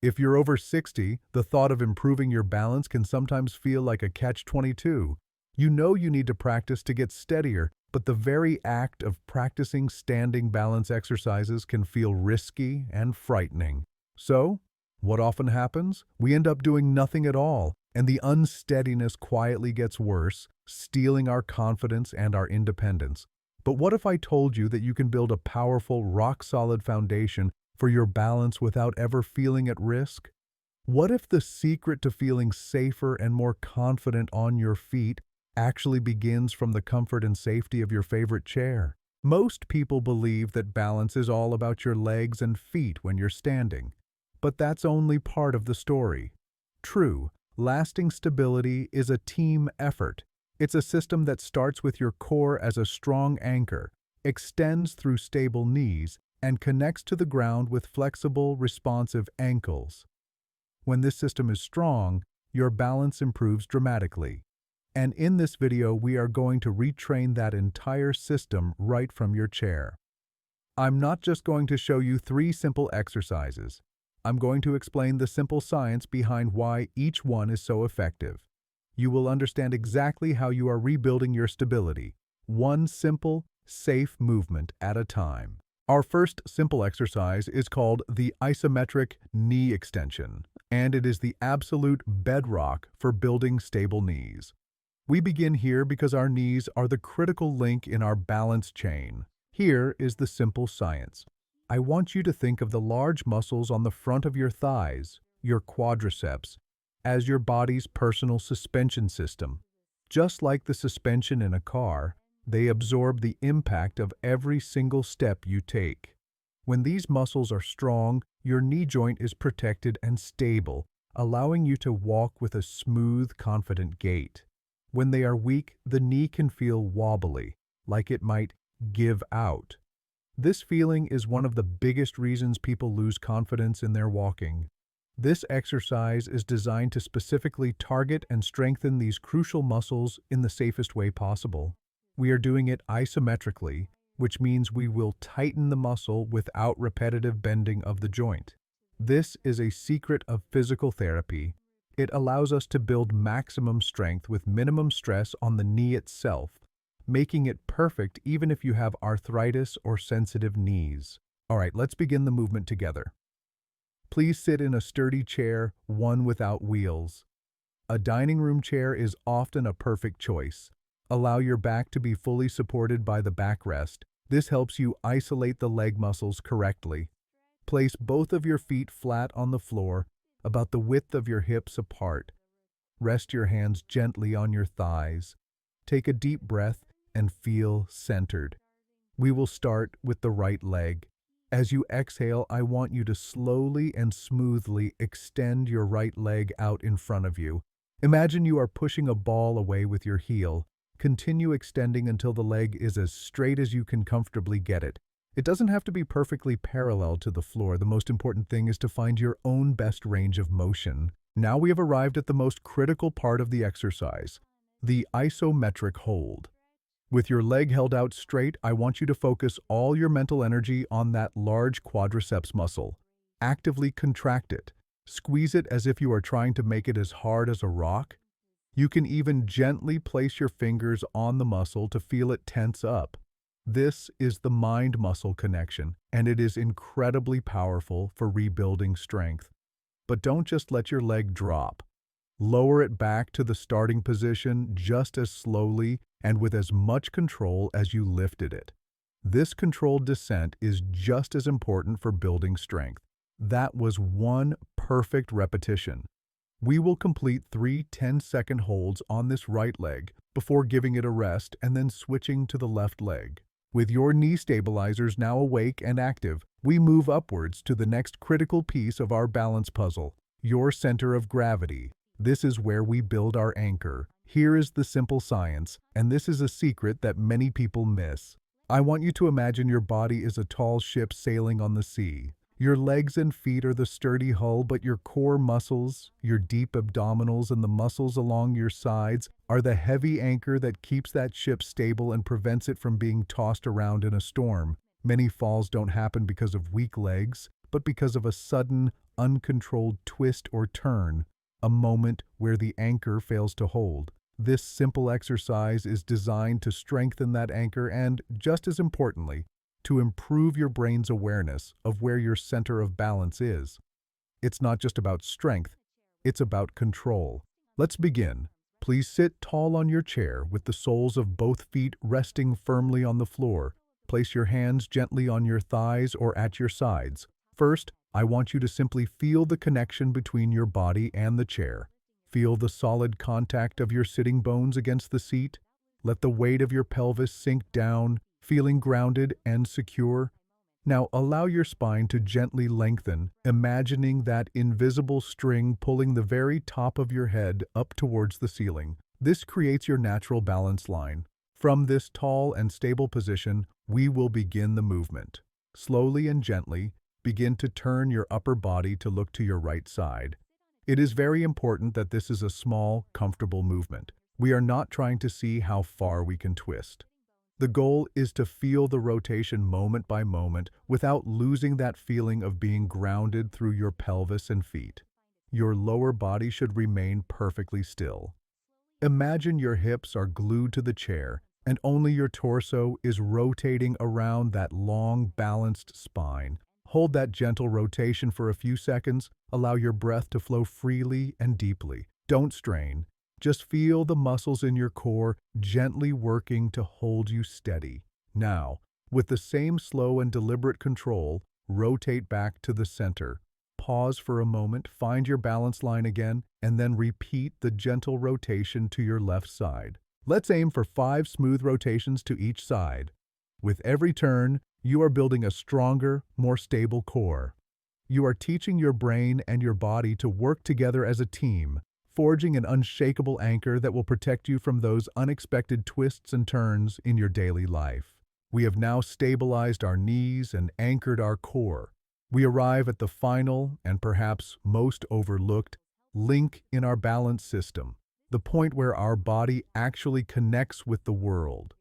If you're over 60, the thought of improving your balance can sometimes feel like a catch-22. You know you need to practice to get steadier, but the very act of practicing standing balance exercises can feel risky and frightening. So, what often happens? We end up doing nothing at all, and the unsteadiness quietly gets worse, stealing our confidence and our independence. But what if I told you that you can build a powerful, rock-solid foundation for your balance without ever feeling at risk? What if the secret to feeling safer and more confident on your feet actually begins from the comfort and safety of your favorite chair? Most people believe that balance is all about your legs and feet when you're standing. But that's only part of the story. True, lasting stability is a team effort. It's a system that starts with your core as a strong anchor, extends through stable knees, and connects to the ground with flexible, responsive ankles. When this system is strong, your balance improves dramatically. And in this video, we are going to retrain that entire system right from your chair. I'm not just going to show you 3 simple exercises. I'm going to explain the simple science behind why each one is so effective. You will understand exactly how you are rebuilding your stability, one simple, safe movement at a time. Our first simple exercise is called the isometric knee extension, and it is the absolute bedrock for building stable knees. We begin here because our knees are the critical link in our balance chain. Here is the simple science. I want you to think of the large muscles on the front of your thighs, your quadriceps, as your body's personal suspension system. Just like the suspension in a car, they absorb the impact of every single step you take. When these muscles are strong, your knee joint is protected and stable, allowing you to walk with a smooth, confident gait. When they are weak, the knee can feel wobbly, like it might give out. This feeling is one of the biggest reasons people lose confidence in their walking. This exercise is designed to specifically target and strengthen these crucial muscles in the safest way possible. We are doing it isometrically, which means we will tighten the muscle without repetitive bending of the joint. This is a secret of physical therapy. It allows us to build maximum strength with minimum stress on the knee itself, making it perfect even if you have arthritis or sensitive knees. All right, let's begin the movement together. Please sit in a sturdy chair, one without wheels. A dining room chair is often a perfect choice. Allow your back to be fully supported by the backrest. This helps you isolate the leg muscles correctly. Place both of your feet flat on the floor, about the width of your hips apart. Rest your hands gently on your thighs. Take a deep breath and feel centered. We will start with the right leg. As you exhale, I want you to slowly and smoothly extend your right leg out in front of you. Imagine you are pushing a ball away with your heel. Continue extending until the leg is as straight as you can comfortably get it. It doesn't have to be perfectly parallel to the floor. The most important thing is to find your own best range of motion. Now we have arrived at the most critical part of the exercise, the isometric hold. With your leg held out straight, I want you to focus all your mental energy on that large quadriceps muscle. Actively contract it. Squeeze it as if you are trying to make it as hard as a rock. You can even gently place your fingers on the muscle to feel it tense up. This is the mind-muscle connection, and it is incredibly powerful for rebuilding strength. But don't just let your leg drop. Lower it back to the starting position just as slowly and with as much control as you lifted it. This controlled descent is just as important for building strength. That was one perfect repetition. We will complete 3 10-second holds on this right leg before giving it a rest and then switching to the left leg. With your knee stabilizers now awake and active, we move upwards to the next critical piece of our balance puzzle, your center of gravity. This is where we build our anchor. Here is the simple science, and this is a secret that many people miss. I want you to imagine your body is a tall ship sailing on the sea. Your legs and feet are the sturdy hull, but your core muscles, your deep abdominals, and the muscles along your sides are the heavy anchor that keeps that ship stable and prevents it from being tossed around in a storm. Many falls don't happen because of weak legs, but because of a sudden, uncontrolled twist or turn, a moment where the anchor fails to hold. This simple exercise is designed to strengthen that anchor and, just as importantly, to improve your brain's awareness of where your center of balance is. It's not just about strength, it's about control. Let's begin. Please sit tall on your chair with the soles of both feet resting firmly on the floor. Place your hands gently on your thighs or at your sides. First, I want you to simply feel the connection between your body and the chair. Feel the solid contact of your sitting bones against the seat. Let the weight of your pelvis sink down, feeling grounded and secure. Now allow your spine to gently lengthen, imagining that invisible string pulling the very top of your head up towards the ceiling. This creates your natural balance line. From this tall and stable position, we will begin the movement. Slowly and gently, begin to turn your upper body to look to your right side. It is very important that this is a small, comfortable movement. We are not trying to see how far we can twist. The goal is to feel the rotation moment by moment without losing that feeling of being grounded through your pelvis and feet. Your lower body should remain perfectly still. Imagine your hips are glued to the chair and only your torso is rotating around that long, balanced spine. Hold that gentle rotation for a few seconds. Allow your breath to flow freely and deeply. Don't strain. Just feel the muscles in your core gently working to hold you steady. Now, with the same slow and deliberate control, rotate back to the center. Pause for a moment, find your balance line again, and then repeat the gentle rotation to your left side. Let's aim for 5 smooth rotations to each side. With every turn, you are building a stronger, more stable core. You are teaching your brain and your body to work together as a team, forging an unshakable anchor that will protect you from those unexpected twists and turns in your daily life. We have now stabilized our knees and anchored our core. We arrive at the final, and perhaps most overlooked, link in our balance system, the point where our body actually connects with the world.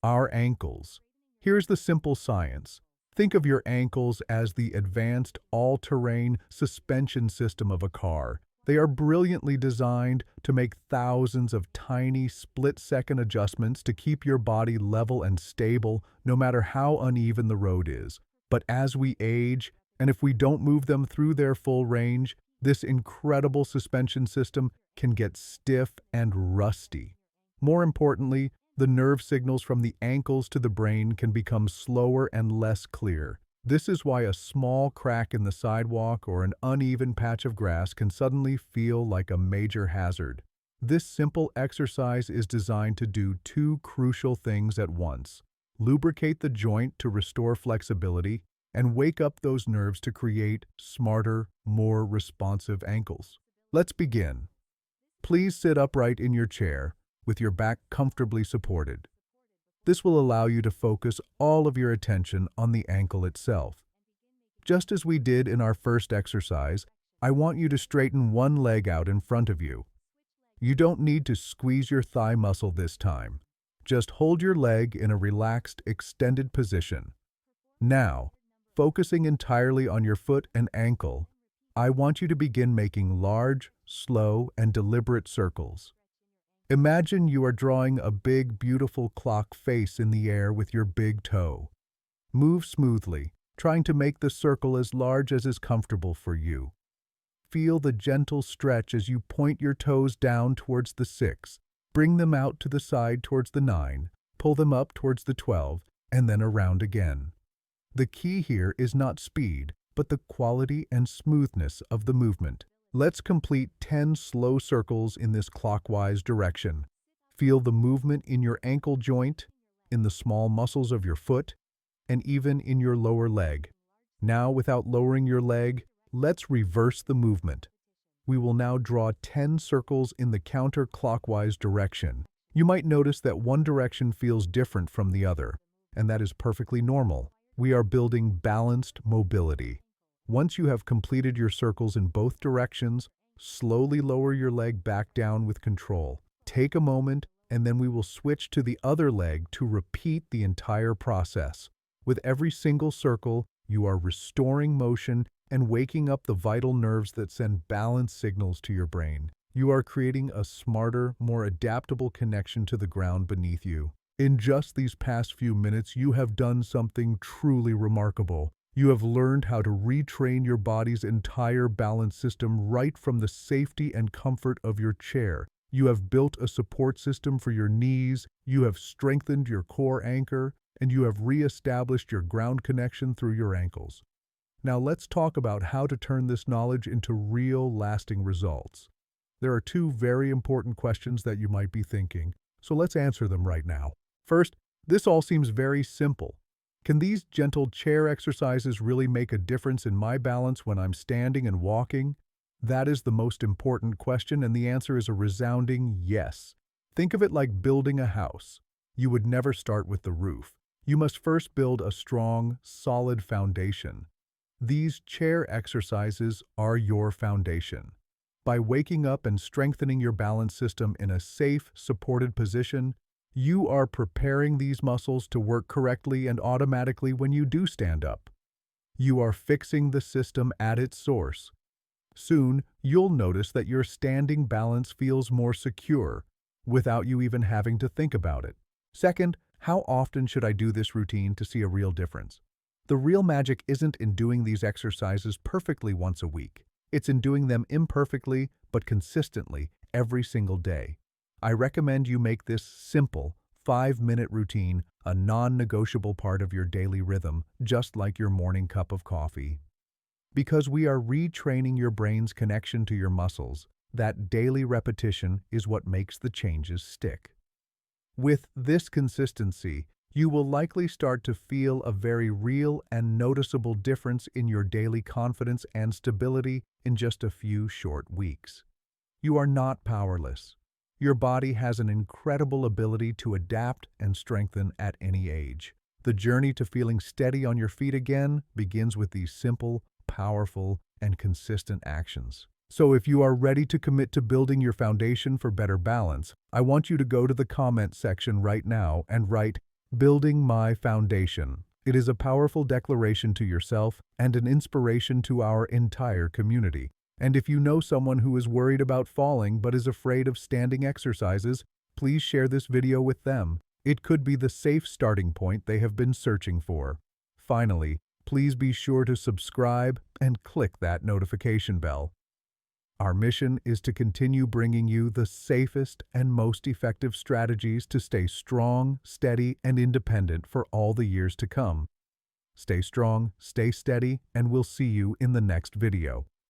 Our ankles. Here's the simple science. Think of your ankles as the advanced all-terrain suspension system of a car. They are brilliantly designed to make thousands of tiny split-second adjustments to keep your body level and stable no matter how uneven the road is. But as we age, and if we don't move them through their full range, this incredible suspension system can get stiff and rusty. More importantly, the nerve signals from the ankles to the brain can become slower and less clear. This is why a small crack in the sidewalk or an uneven patch of grass can suddenly feel like a major hazard. This simple exercise is designed to do 2 crucial things at once: lubricate the joint to restore flexibility, and wake up those nerves to create smarter, more responsive ankles. Let's begin. Please sit upright in your chair, with your back comfortably supported. This will allow you to focus all of your attention on the ankle itself. Just as we did in our first exercise, I want you to straighten one leg out in front of you. You don't need to squeeze your thigh muscle this time. Just hold your leg in a relaxed, extended position. Now, focusing entirely on your foot and ankle, I want you to begin making large, slow, and deliberate circles. Imagine you are drawing a big, beautiful clock face in the air with your big toe. Move smoothly, trying to make the circle as large as is comfortable for you. Feel the gentle stretch as you point your toes down towards the 6, bring them out to the side towards the 9, pull them up towards the 12, and then around again. The key here is not speed, but the quality and smoothness of the movement. Let's complete 10 slow circles in this clockwise direction. Feel the movement in your ankle joint, in the small muscles of your foot, and even in your lower leg. Now, without lowering your leg, let's reverse the movement. We will now draw 10 circles in the counterclockwise direction. You might notice that one direction feels different from the other, and that is perfectly normal. We are building balanced mobility. Once you have completed your circles in both directions, slowly lower your leg back down with control. Take a moment, and then we will switch to the other leg to repeat the entire process. With every single circle, You are restoring motion and waking up the vital nerves that send balance signals to your brain. You are creating a smarter, more adaptable connection to the ground beneath you. In just these past few minutes, you have done something truly remarkable. You have learned how to retrain your body's entire balance system right from the safety and comfort of your chair. You have built a support system for your knees, you have strengthened your core anchor, and you have re-established your ground connection through your ankles. Now let's talk about how to turn this knowledge into real, lasting results. There are two very important questions that you might be thinking, so let's answer them right now. First, this all seems very simple. Can these gentle chair exercises really make a difference in my balance when I'm standing and walking? That is the most important question, and the answer is a resounding yes. Think of it like building a house. You would never start with the roof. You must first build a strong, solid foundation. These chair exercises are your foundation. By waking up and strengthening your balance system in a safe, supported position, you are preparing these muscles to work correctly and automatically when you do stand up. You are fixing the system at its source. Soon, you'll notice that your standing balance feels more secure, without you even having to think about it. Second, how often should I do this routine to see a real difference? The real magic isn't in doing these exercises perfectly once a week. It's in doing them imperfectly but consistently every single day. I recommend you make this simple, 5-minute routine a non-negotiable part of your daily rhythm, just like your morning cup of coffee. Because we are retraining your brain's connection to your muscles, that daily repetition is what makes the changes stick. With this consistency, you will likely start to feel a very real and noticeable difference in your daily confidence and stability in just a few short weeks. You are not powerless. Your body has an incredible ability to adapt and strengthen at any age. The journey to feeling steady on your feet again begins with these simple, powerful, and consistent actions. So if you are ready to commit to building your foundation for better balance, I want you to go to the comment section right now and write, "Building my foundation." It is a powerful declaration to yourself and an inspiration to our entire community. And if you know someone who is worried about falling but is afraid of standing exercises, please share this video with them. It could be the safe starting point they have been searching for. Finally, please be sure to subscribe and click that notification bell. Our mission is to continue bringing you the safest and most effective strategies to stay strong, steady, and independent for all the years to come. Stay strong, stay steady, and we'll see you in the next video.